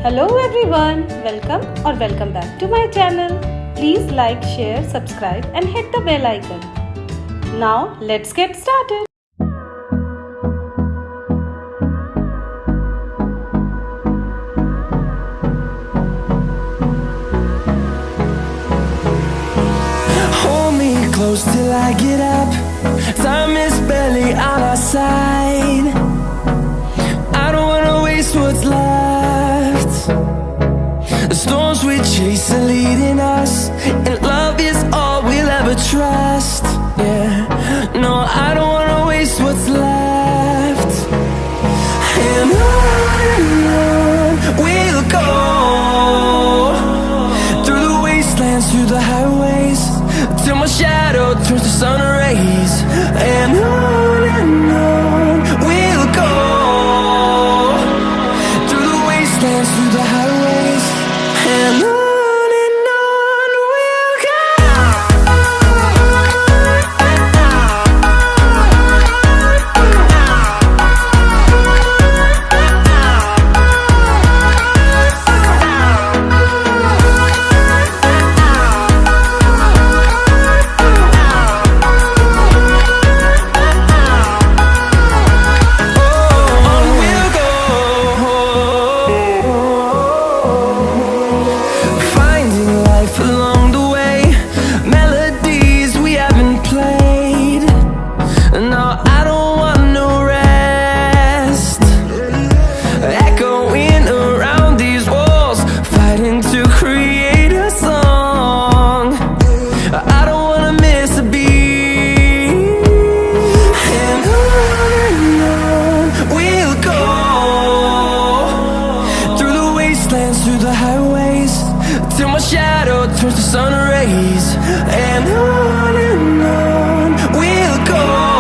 Hello everyone, welcome back to my channel. Please like, share, subscribe and hit the bell icon. Now let's get started. Hold me close till I get up. Time is barely on our side. I don't wanna waste what's left. The storms we chase are leading us, and love is all we'll ever trust. Yeah, no, I don't wanna waste what's left. And on we'll go, through the wastelands, through the highways, till my shadow turns to sun rays. And on we'll go, through the wastelands, through the highways, and on we'll go. Along the way, melodies we haven't played. No, I don't want no rest. Echoing around these walls, fighting to create a song. I don't wanna miss a beat. And on we'll go, through the wastelands, through the highways, till my shadow turns to sun rays. And on we'll go.